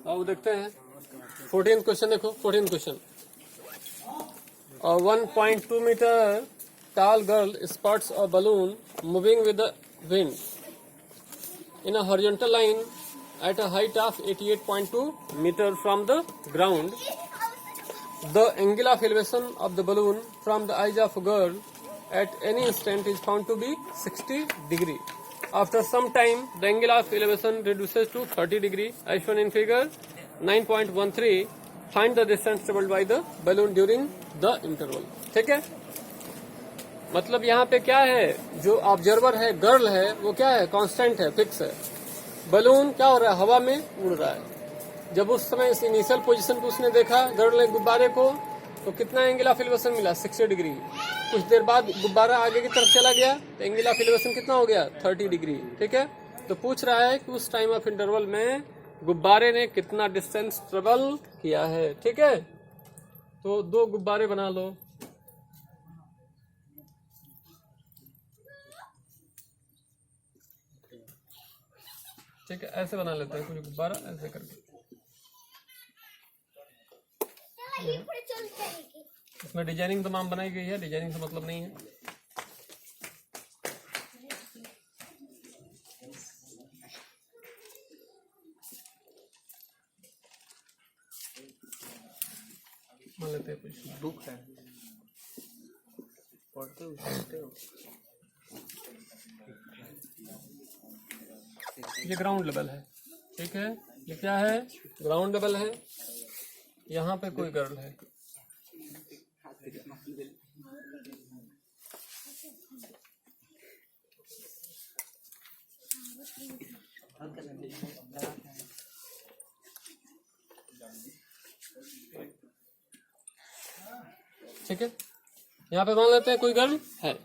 अब देखते हैं 14th क्वेश्चन। देखो 14th question. 1.2 meter tall girl spots a balloon moving with the wind in a horizontal line at a height of 88.2 meter from the ground. The angle of elevation of the balloon from the eyes of a girl at any instant is found to be 60 degree. After some time, the angle of elevation reduces to 30 degree as shown in figure 9.13. Find the distance traveled by the balloon during the interval. ठीक है, मतलब यहाँ पे क्या है, जो observer है girl है वो क्या है, कांस्टेंट है, फिक्स है। बलून क्या हो रहा है, हवा में उड़ रहा है। जब उस समय इस इनिशियल पोजीशन पे उसने देखा गर्ल ने गुब्बारे को, तो कितना एंगल ऑफ एलिवेशन मिला, 60 डिग्री। कुछ देर बाद गुब्बारा आगे की तरफ चला गया तो एंगल ऑफ एलिवेशन कितना हो गया, 30 डिग्री। ठीक है, तो पूछ रहा है कि उस टाइम ऑफ इंटरवल में गुब्बारे ने कितना डिस्टेंस ट्रेवल किया है। ठीक है, तो दो गुब्बारे बना लो। ठीक है, ऐसे बना लेते हैं कुछ गुब्बारा ऐसे करके। इसमें डिजाइनिंग तमाम बनाई गई है, डिजाइनिंग से मतलब नहीं है। मान लेते हैं कुछ बुक है, पढ़ते हो। ये ग्राउंड लेवल है। ठीक है, ये क्या है, ग्राउंड लेवल है। यहाँ पे कोई गर्ल है, ठीक है। यहाँ पे मान लेते हैं कोई गर्ल है।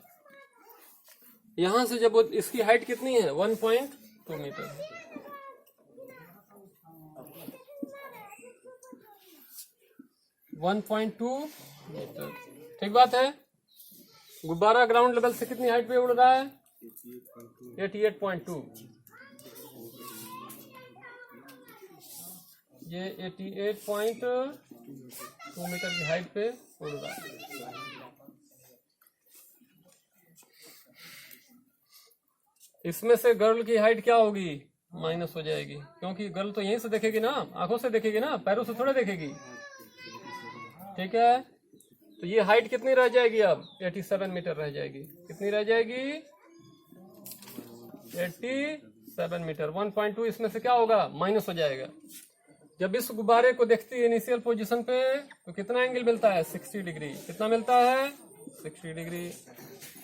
यहाँ से जब वो, इसकी हाइट कितनी है, 1.2 मीटर है। मीटर, ठीक बात है। गुब्बारा ग्राउंड लेवल से कितनी हाइट पे उड़ रहा है, 88.2। ये 88.2 मीटर की हाइट पे उड़ रहा है। इसमें से गर्ल की हाइट क्या होगी, माइनस हो जाएगी, क्योंकि गर्ल तो यहीं से देखेगी ना, आंखों से देखेगी ना, पैरों से थोड़ा देखेगी। ठीक है, तो ये हाइट कितनी रह जाएगी, अब 87 मीटर रह जाएगी। कितनी रह जाएगी, 87 मीटर। 1.2 इसमें से क्या होगा, माइनस हो जाएगा। जब इस गुब्बारे को देखती है इनिशियल पोजीशन पे, तो कितना एंगल मिलता है, 60 डिग्री। कितना मिलता है, 60 डिग्री।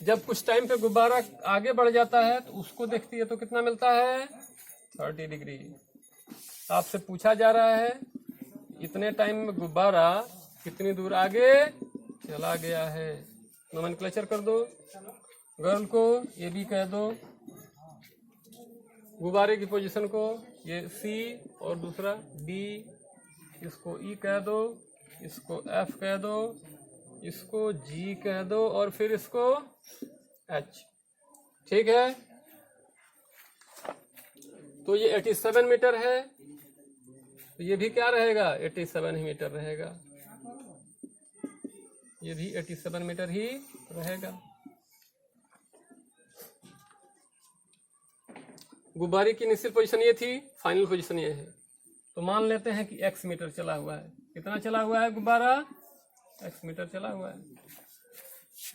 जब कुछ टाइम पे गुब्बारा आगे बढ़ जाता है तो उसको देखती है तो कितना मिलता है, 30 डिग्री। आपसे पूछा जा रहा है इतने टाइम में गुब्बारा कितनी दूर आगे चला गया है। नोमेनक्लेचर कर दो, गर्ल को ये भी कह दो, गुब्बारे की पोजीशन को ये C और दूसरा D, इसको E कह दो, इसको F कह दो, इसको G कह दो और फिर इसको H। ठीक है, तो ये 87 मीटर है, तो ये भी क्या रहेगा, 87 ही मीटर रहेगा। ये भी 87 मीटर ही रहेगा। गुब्बारे की इनिशियल पोजीशन ये थी, फाइनल पोजीशन ये है। तो मान लेते हैं कि x मीटर चला हुआ है। कितना चला हुआ है गुब्बारा, x मीटर चला हुआ है।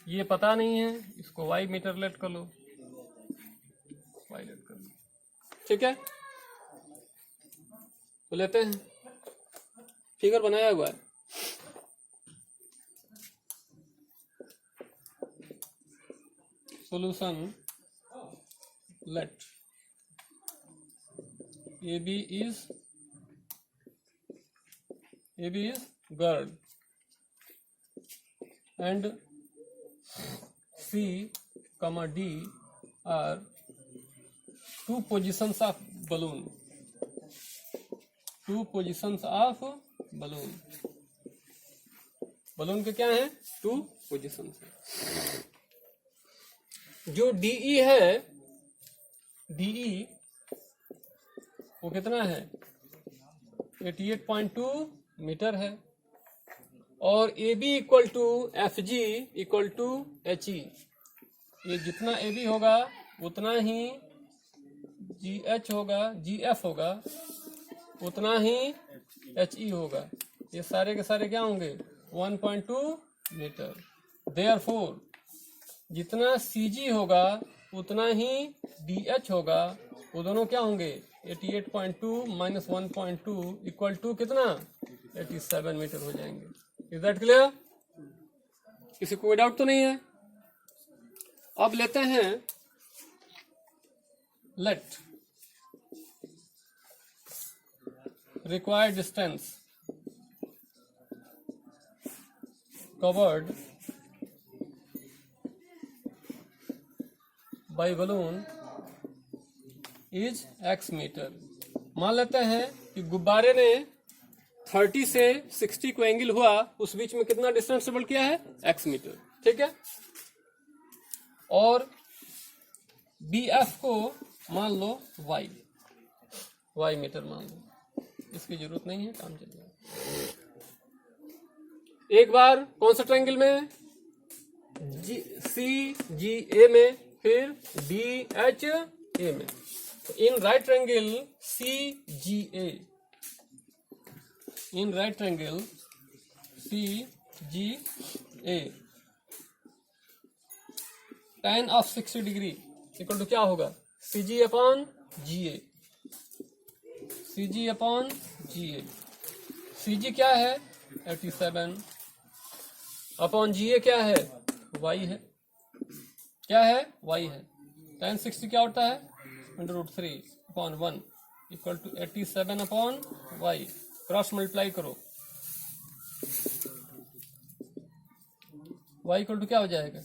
ये पता नहीं है, इसको y मीटर लेट कर लो, y लेट कर लो। ठीक है, तो लेते हैं, फिगर बनाया हुआ है। Solution, let AB is girl and C, D are two positions of balloon. Two positions of balloon. Balloon के क्या है, 2 पोजिशंस है। जो DE है, DE वो कितना है, 88.2 मीटर है। और AB equal to FG equal to HE, ये जितना AB होगा उतना ही GH होगा, GF होगा, उतना ही HE होगा। ये सारे के सारे क्या होंगे 1.2 मीटर। देयरफॉर जितना CG होगा उतना ही DH होगा, वो दोनों क्या होंगे 88.2 माइनस 1.2 इक्वल टू कितना 87 मीटर हो जाएंगे। Is that clear? किसी को कोई डाउट तो नहीं है? अब लेते हैं let required distance covered by balloon is x metre. मान लेते हैं कि गुब्बारे ने 30 से 60 को एंगल हुआ, उस बीच में कितना डिस्टेंस ट्रेवल किया है x मीटर, ठीक है। और BF को मान लो y मीटर मान लो, इसकी जरूरत नहीं है, काम चल जाएगा। एक बार कौन सा ट्रायंगल में CGA में, फिर DHA में। In right triangle CGA, in right triangle CGA, tan of 60 degree equal to क्या होगा CG upon GA, CG upon GA। CG क्या है 87 अपॉन GA क्या है y है, क्या है y है। tan 60 क्या होता है √3 upon 1 equal to 87 upon y। Cross multiply करो, y इक्वल टू क्या हो जाएगा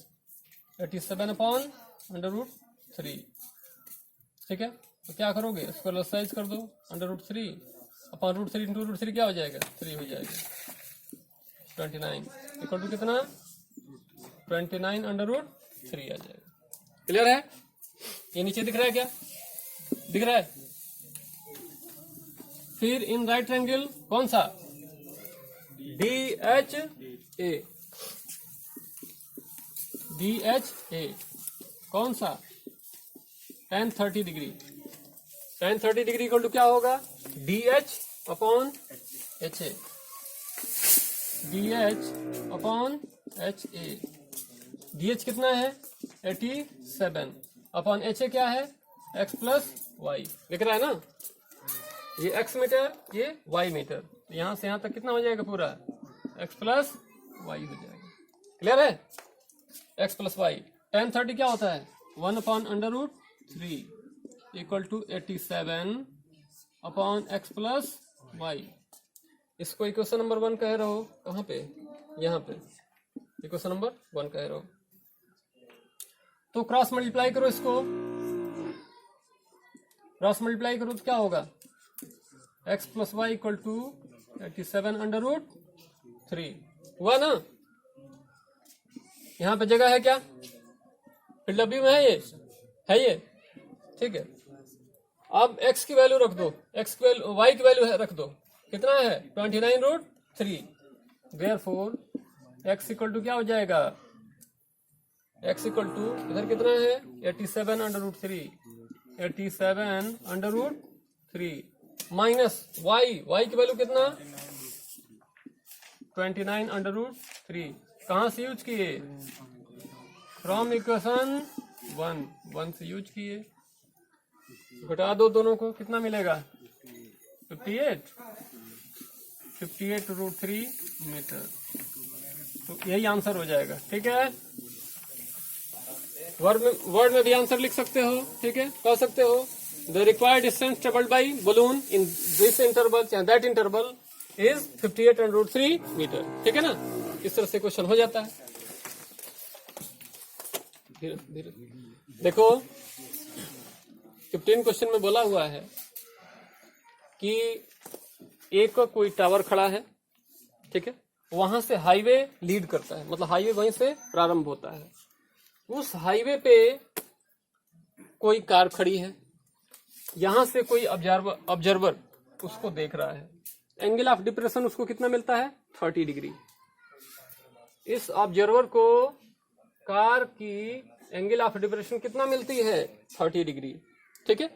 87 अपॉन √3, ठीक है। तो क्या करोगे, इसको एक्सरसाइज कर दो, √3 अपॉन √3 इंटू √3 क्या हो जाएगा 3 हो जाएगा, 29 इक्वल टू कितना 29 √3 आ जाएगा। क्लियर है? ये नीचे दिख रहा है, क्या दिख रहा है? फिर इन राइट ट्रायंगल कौन सा DHA कौन सा tan 30 degree, tan 30 degree equal to क्या होगा DH upon HA, DH upon HA। DH कितना है 87 अपॉन HA क्या है x प्लस वाई। दिख रहा है ना, ये x मीटर ये y मीटर, यहां से यहां तक कितना हो जाएगा पूरा x प्लस वाई हो जाएगा। क्लियर है? x plus Y. tan 30 क्या होता है 1 upon √3 equal to 87 upon x plus y. इसको इक्वेशन नंबर 1 कह रहे हो, कहाँ पे यहाँ पे इक्वेशन नंबर 1 कह रहे हो। तो क्रॉस मल्टीप्लाई करो, इसको क्रॉस मल्टीप्लाई करो तो क्या होगा x plus y equal to 87 √3 हुआ ना। यहाँ पे जगह है क्या, फिर W में है ये, ठीक है। अब x की वैल्यू रख दो, x की वैल्यू y की वैल्यू रख दो, कितना है 29 √3। देयरफॉर x इक्वल टू क्या हो जाएगा, x इक्वल टू इधर कितना है 87 √3, 87 √3 माइनस y की वैल्यू कितना 29 √3। कहाँ से यूज किए, फ्रॉम इक्वेशन 1 से यूज किए। घटा दो दोनों को, कितना मिलेगा 58 √3 मीटर। तो यही आंसर हो जाएगा, ठीक है। वर्ड में भी आंसर लिख सकते हो, ठीक है, कह सकते हो the required distance travelled by balloon in this interval या दैट इंटरवल इज 58 √3 मीटर, ठीक है ना। इस तरह से क्वेश्चन हो जाता है। धीरे धीरे देखो 15 क्वेश्चन में बोला हुआ है कि एक कोई टावर खड़ा है, ठीक है, वहां से हाईवे लीड करता है, मतलब हाईवे वहीं से प्रारंभ होता है। उस हाईवे पे कोई कार खड़ी है, यहां से कोई ऑब्जर्वर उसको देख रहा है, एंगल ऑफ डिप्रेशन उसको कितना मिलता है 30 डिग्री। इस ऑब्जर्वर को कार की एंगल ऑफ डिप्रेशन कितना मिलती है 30 डिग्री। ठीक है,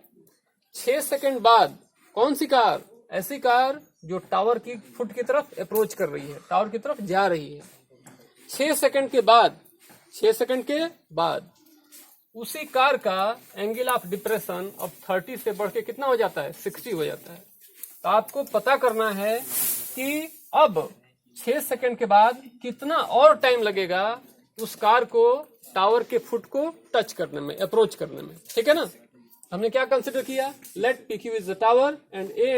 6 सेकंड बाद कौन सी कार, ऐसी कार जो टावर की फुट की तरफ अप्रोच कर रही है, टावर की तरफ जा रही है। 6 सेकंड के बाद, 6 सेकंड के बाद उसी कार का एंगल ऑफ डिप्रेशन अब 30 से बढ़ के कितना हो जाता है 60 हो जाता है। तो आपको पता करना है कि अब 6 सेकंड के बाद कितना और टाइम लगेगा उस कार को टावर के फुट को टच करने में, अप्रोच करने में। ठीक है ना, हमने क्या कंसिडर किया, let PQ is the tower and A,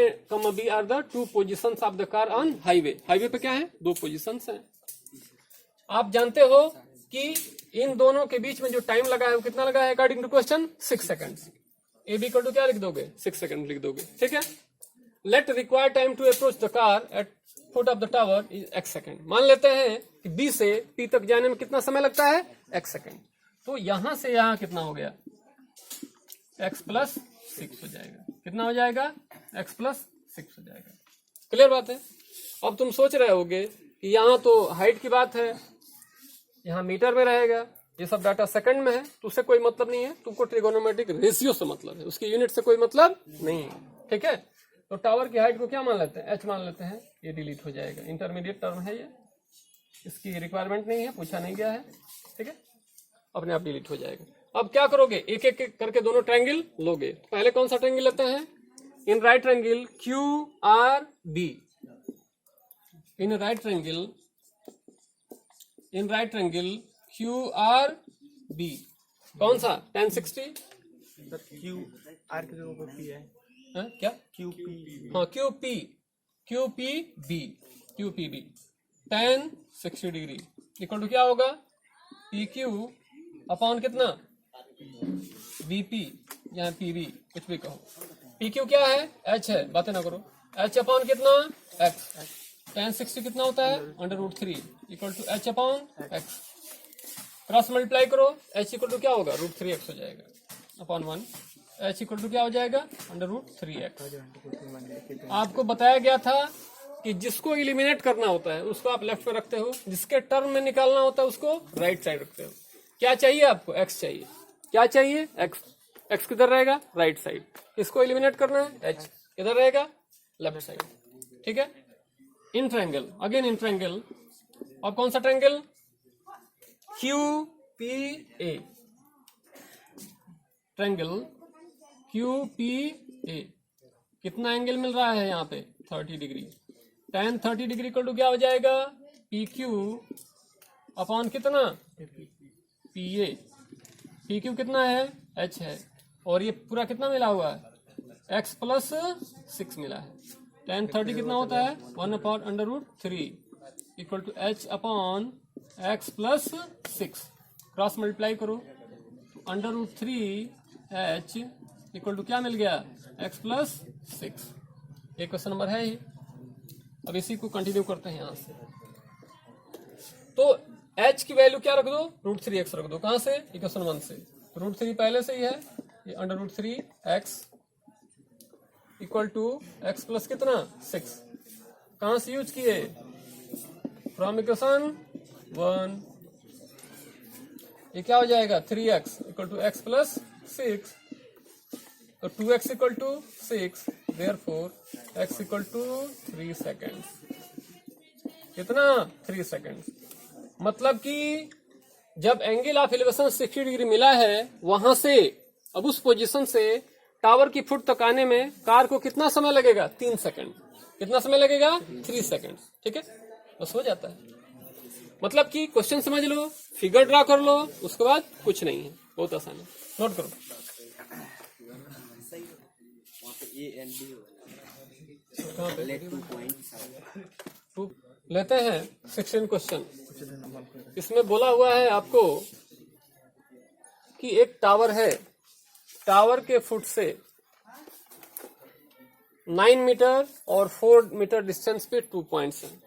B are the 2 positions of the car on highway. Highway पे क्या है 2 पोजिशंस हैं। आप जानते हो कि इन दोनों के बीच में जो टाइम लगा है वो कितना लगा है according to question 6 second. A B equal to क्या लिख दोगे 6 सेकंड लिख दोगे। ठीक है, let require time to approach the car at foot of the tower is x second. मान लेते हैं कि B से P तक जाने में कितना समय लगता है x सेकंड। तो यहां से यहां कितना हो गया x प्लस 6 हो जाएगा। कितना हो जाएगा x प्लस 6 हो जाएगा। क्लियर बात है। अब तुम सोच रहे होगे कि यहाँ तो हाइट की बात है, यहाँ मीटर में रहेगा, ये सब डाटा सेकंड में है, तो उससे कोई मतलब नहीं है। तुमको ट्रिगोनोमेट्रिक रेशियो से मतलब है, उसकी यूनिट से कोई मतलब नहीं है। ठीक है, तो टावर की हाइट को क्या मान लेते हैं h मान लेते हैं, ये डिलीट हो जाएगा। इंटरमीडिएट टर्म है ये, इसकी रिक्वायरमेंट नहीं है, पूछा नहीं गया है। ठीक है, अपने आप डिलीट हो जाएगा। अब क्या करोगे, एक एक करके दोनों ट्रायंगल लोगे। पहले कौन सा ट्रायंगल लेते हैं, इन राइट ट्रायंगल QRB। इन राइट ट्रायंगल QRB कौन सा tan 60 क्यू आर के जगह पर पी है क्या QP। हाँ QPB tan 60 degree equal to क्या होगा PQ अपॉन कितना BP, यहाँ PB कुछ भी कहो। PQ क्या है H है, बातें ना करो। H अपॉन कितना X, tan 60 कितना होता है √3 equal to H upon X। Cross multiply करो, H इक्वल टू क्या होगा √3x हो जाएगा अपॉन 1। H इक्वल टू क्या हो जाएगा √3x। आपको बताया गया था कि जिसको इलिमिनेट करना होता है उसको आप लेफ्ट में रखते हो, जिसके टर्म में निकालना होता है उसको राइट साइड रखते हो। क्या चाहिए आपको x चाहिए, क्या चाहिए x किधर रहेगा राइट साइड, इसको इलिमिनेट करना है h किधर रहेगा लेफ्ट साइड। ठीक है, in triangle, again in triangle, और कौन सा ट्रायंगल QPA, ट्रायंगल QPA कितना एंगल मिल रहा है यहाँ पे 30 degree. tan 30 degree equal to क्या हो जाएगा PQ अपॉन कितना PA। PQ कितना है H है, और ये पूरा कितना मिला हुआ है x प्लस 6 मिला है। tan 30 कितना होता है 1 upon √3 equal to H upon x plus 6। Cross multiply करो तो √3H इक्वल टू क्या मिल गया x प्लस 6। ये क्वेश्चन नंबर है ही। अब इसी को कंटिन्यू करते हैं यहाँ से। तो h की वैल्यू क्या रख दो √3x रख दो। कहाँ से, इक्वेशन 1 से। √3 पहले से ही है, ये √3x equal to x plus कितना 6। कहाँ से यूज किए, फ्रॉम इक्वेशन 1। ये क्या हो जाएगा 3x equal to x plus 6। तो 2x equal to 6, therefore x equal to 3 second. कितना 3 सेकेंड। मतलब कि जब एंगल ऑफ एलिवेशन 60 डिग्री मिला है वहां से, अब उस पोजीशन से टावर की फुट तक आने में कार को कितना समय लगेगा 3 सेकेंड। कितना समय लगेगा 3 सेकेंड। ठीक है, बस हो जाता है। मतलब कि क्वेश्चन समझ लो, फिगर ड्रा कर लो, उसके बाद कुछ नहीं है, बहुत आसान है। नोट करो लेते हैं 16 क्वेश्चन। इसमें बोला हुआ है आपको कि एक टावर है, टावर के फुट से 9 मीटर और 4 मीटर डिस्टेंस पे 2 पॉइंट्स हैं।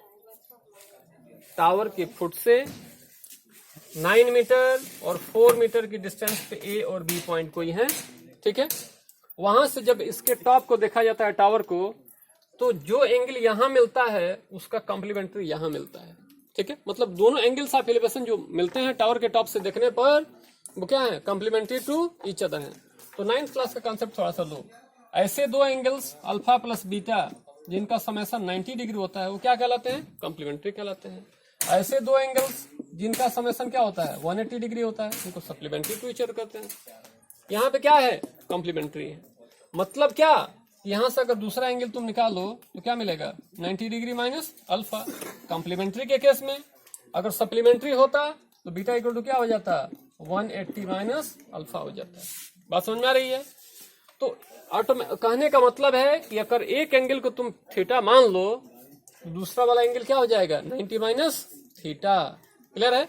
टावर के फुट से 9 मीटर और 4 मीटर की डिस्टेंस पे A और B पॉइंट कोई है। ठीक है, वहां से जब इसके टॉप को देखा जाता है टावर को, तो जो एंगल यहां मिलता है उसका कॉम्प्लीमेंट्री यहां मिलता है। ठीक है, मतलब दोनों एंगल्स ऑफ एलिवेशन जो मिलते हैं टावर के टॉप से देखने पर वो क्या है, कॉम्प्लीमेंट्री टू ईच अदर है। तो 9th क्लास का कॉन्सेप्ट थोड़ा सा लो। ऐसे दो एंगल्स अल्फा प्लस बीटा जिनका समेशन 90 डिग्री होता है वो क्या कहलाते हैं, कॉम्प्लीमेंट्री कहलाते हैं। ऐसे दो एंगल्स जिनका समेशन क्या होता है 180 डिग्री होता है उनको सप्लीमेंट्री टू ईच अदर कहते हैं। यहाँ पे क्या है, कॉम्प्लीमेंट्री है। मतलब क्या, यहां से अगर दूसरा एंगल तुम निकालो तो क्या मिलेगा, 90 डिग्री माइनस अल्फा। कॉम्प्लीमेंट्री के केस में अगर सप्लीमेंट्री होता तो बीटा इक्वल टू क्या हो जाता, 180 माइनस अल्फा हो जाता है। बात समझ में आ रही है। तो कहने का मतलब है कि अगर एक एंगल को तुम थीटा मान लो तो दूसरा वाला एंगल क्या हो जाएगा, 90 माइनस थीटा। क्लियर है,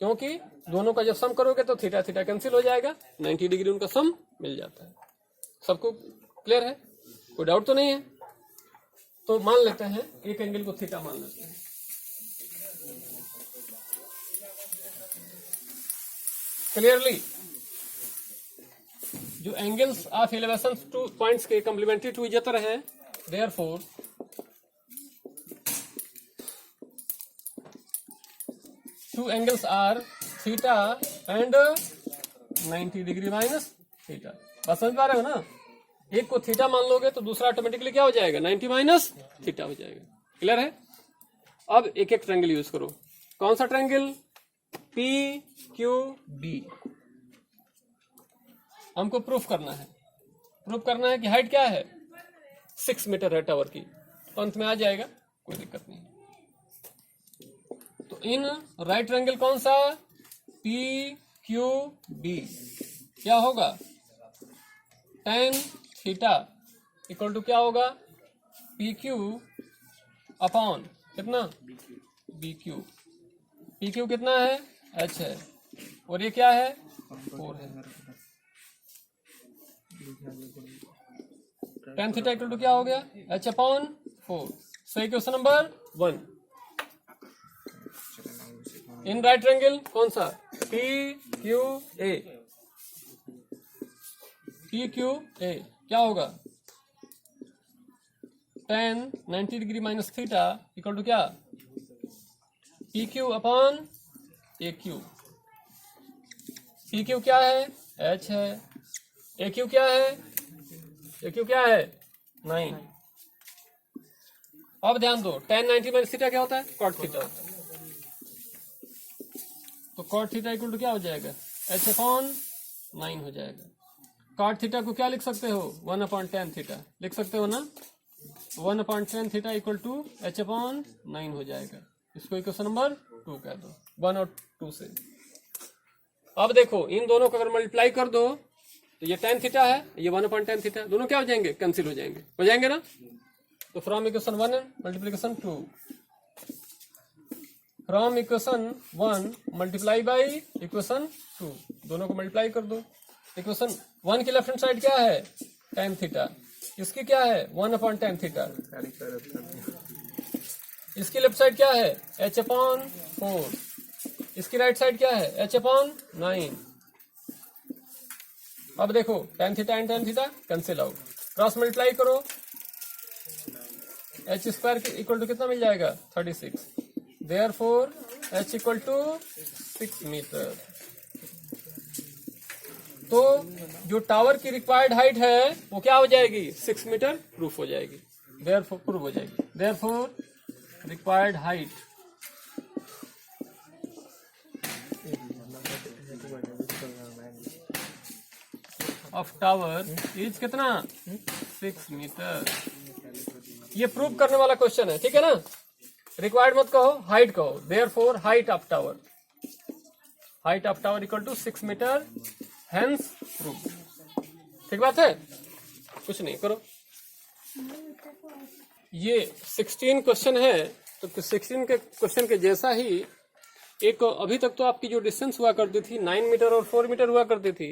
क्योंकि दोनों का जब सम करोगे तो थीटा थीटा कैंसिल हो जाएगा, 90 डिग्री उनका सम मिल जाता है। सबको क्लियर है, कोई डाउट तो नहीं है। तो मान लेते हैं एक एंगल को थीटा मान लेते हैं। क्लियरली जो angles of elevation two points के कॉम्प्लीमेंट्री टू ईच अदर है, therefore two angles are theta and 90 degree minus theta. बात समझ पा रहे हो ना, एक को थीटा मान लोगे तो दूसरा ऑटोमेटिकली क्या हो जाएगा, 90 माइनस थीटा हो जाएगा। क्लियर है। अब एक एक ट्रायंगल यूज करो। कौन सा ट्रायंगल, PQB। हमको प्रूफ करना है, प्रूफ करना है कि हाइट क्या है 6 मीटर है टावर की। तो अंत में आ जाएगा, कोई दिक्कत नहीं। तो इन राइट ट्रायंगल कौन सा, PQB, क्या होगा, tan थीटा इक्वल टू क्या होगा, PQ अपॉन कितना, BQ। PQ कितना है, H है, और ये क्या है, 4 है। tan थीटा इक्वल टू क्या हो गया, H अपॉन 4। सही question number 1। In right triangle कौन सा, PQA। PQA क्या होगा, tan 90 degree minus theta equal to क्या, PQ अपॉन AQ। PQ क्या है, H है, AQ क्या है, AQ क्या है 9। अब ध्यान दो, tan 90 माइनस थीटा क्या होता है, cot थीटा होता है। तो cot थीटा इक्वल टू क्या हो जाएगा, H अपॉन 9 हो जाएगा। cot थीटा को क्या लिख सकते हो, 1 अपॉन tan थीटा लिख सकते हो ना। 1 upon tan theta equal to H upon 9 हो जाएगा। इसको इक्वेशन नंबर 2 कह दो, 1 और 2 से। अब देखो इन दोनों को अगर मल्टीप्लाई कर दो तो ये tan थीटा है, ये 1 अपॉन tan थीटा, दोनों क्या हो जाएंगे, कैंसिल हो जाएंगे ना। तो from equation 1 multiplication 2, from equation 1 multiply by equation 2, दोनों को मल्टीप्लाई कर दो। इक्वेशन 1 की लेफ्ट हैंड साइड क्या है, tan थीटा, इसकी क्या है 1 अपॉन tan थीटा, इसकी लेफ्ट साइड क्या है H अपॉन 4, इसकी राइट साइड क्या है H अपॉन 9। अब देखो tan theta and tan theta cancel out, cross multiply करो, H स्क्वायर इक्वल टू कितना मिल जाएगा 36। Therefore H equal to 6 metre. तो जो टावर की रिक्वायर्ड हाइट है वो क्या हो जाएगी, 6 मीटर प्रूफ हो जाएगी, देयरफॉर प्रूफ हो जाएगी। Therefore required height of tower is कितना, 6 मीटर। ये प्रूव करने वाला क्वेश्चन है, ठीक है ना। रिक्वायर्ड मत कहो, हाइट कहो। Therefore height of tower equal to 6 metre, hence proof. ठीक बात है, कुछ नहीं करो। ये 16 क्वेश्चन है, तो 16 के क्वेश्चन के जैसा ही एक अभी तक तो आपकी जो डिस्टेंस हुआ करती थी 9 मीटर और 4 मीटर हुआ करती थी,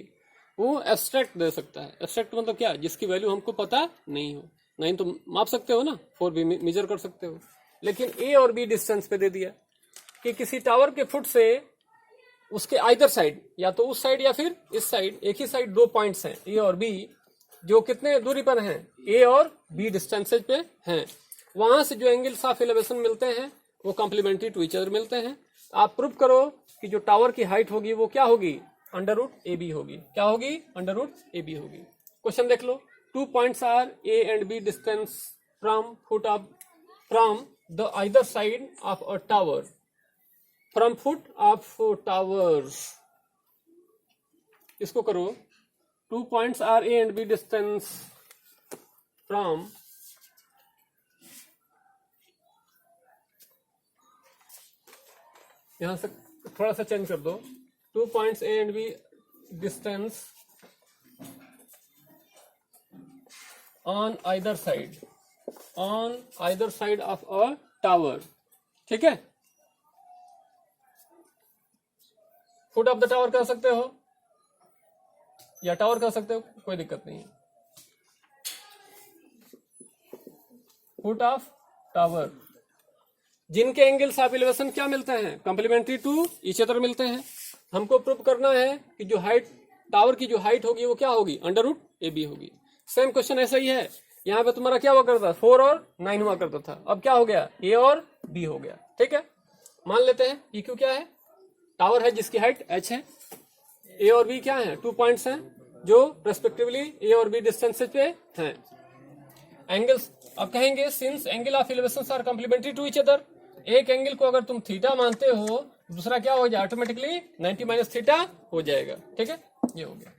वो एब्स्ट्रैक्ट दे सकता है। एब्स्ट्रैक्ट मतलब क्या, जिसकी वैल्यू हमको पता नहीं हो। 9 तो माप सकते हो ना, 4 भी मेजर कर सकते हो, लेकिन ए और बी डिस्टेंस पे दे दिया कि किसी टावर के फुट से उसके आइदर साइड, या तो उस साइड या फिर इस साइड, एक ही साइड 2 पॉइंट्स हैं ए और बी, जो कितने दूरी पर हैं, ए और बी डिस्टेंसेज पे हैं, वहां से जो एंगल्स ऑफ एलिवेशन मिलते हैं वो कॉम्प्लीमेंट्री टू ईच अदर मिलते हैं। आप प्रूव करो कि जो टावर की हाइट होगी वो क्या होगी, अंडर रूट ए बी होगी। क्या होगी, अंडर रूट ए बी होगी। क्वेश्चन देख लो, 2 points are A and B distance from foot of from the either side of a tower, from foot of tower. इसको करो, 2 points are A and B distance from यहां से थोड़ा सा change कर दो, 2 points A and B distance on either side of a tower. ठीक है, फुट ऑफ द टावर कह सकते हो या टावर कह सकते हो, कोई दिक्कत नहीं है। फुट ऑफ टावर, जिनके एंगल्स ऑफ एलिवेशन क्या मिलते हैं, कॉम्प्लीमेंट्री टू ईच अदर मिलते हैं। हमको प्रूव करना है कि जो हाइट टावर की जो हाइट होगी वो क्या होगी, अंडर रूट ए बी होगी। सेम क्वेश्चन ऐसा ही है, यहाँ पे तुम्हारा क्या हुआ करता था, 4 और 9 हुआ करता था, अब क्या हो गया, ए और बी हो गया। ठीक है, मान लेते हैं ई क्यू क्या है, टावर है जिसकी हाइट h है, ए और बी क्या है, 2 पॉइंट्स हैं जो रेस्पेक्टिवली ए और बी डिस्टेंसेज पे हैं। एंगल्स, अब कहेंगे since angle of elevation are complementary to each other, एक एंगल को अगर तुम थीटा मानते हो, दूसरा क्या हो जाए, ऑटोमेटिकली 90 माइनस थीटा हो जाएगा। ठीक है, ये हो गया।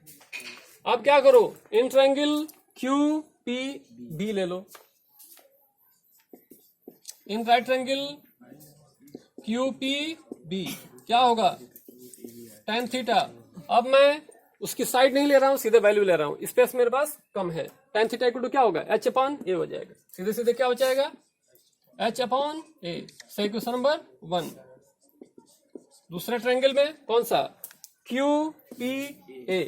अब क्या करो, in triangle Q P B ले लो, in right triangle Q P B क्या होगा, tan थीटा। अब मैं उसकी साइड नहीं ले रहा हूं, सीधे वैल्यू ले रहा हूं, स्पेस मेरे पास कम है, tan थीटा इक्वल टू क्या होगा, h अपॉन ए हो जाएगा, सीधे सीधे क्या हो जाएगा, h अपॉन ए। सही, क्वेश्चन नंबर 1। दूसरे ट्रायंगल में कौन सा, Q P A,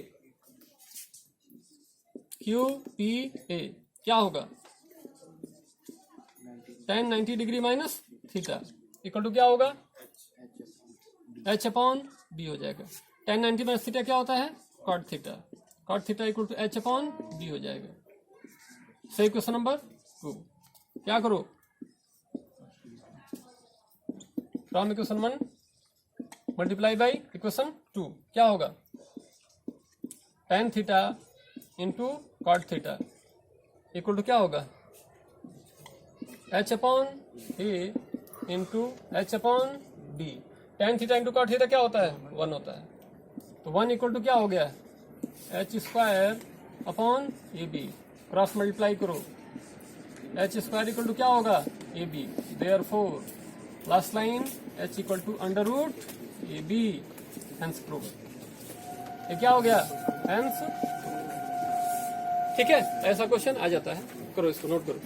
Q P A क्या होगा, tan 90 degree minus theta equal to क्या होगा, h अपॉन बी हो जाएगा। tan 90 माइनस थीटा क्या होता है, cot theta, cot theta equal to h upon B हो जाएगा। सही, क्वेश्चन नंबर 2। क्या करो, from equation 1 multiply by equation 2 क्या होगा, tan theta into cot theta equal to क्या होगा, h upon A into H upon B. tan theta into cot theta क्या होता है, 1 होता है, तो 1 इक्वल टू क्या हो गया, h square upon A B, cross multiply करो, h स्क्वायर इक्वल टू क्या होगा, A B, therefore last line h equal to under root A B, hence prove. ये क्या हो गया, हेंस। ठीक है, ऐसा क्वेश्चन आ जाता है, करो इसको, नोट करो।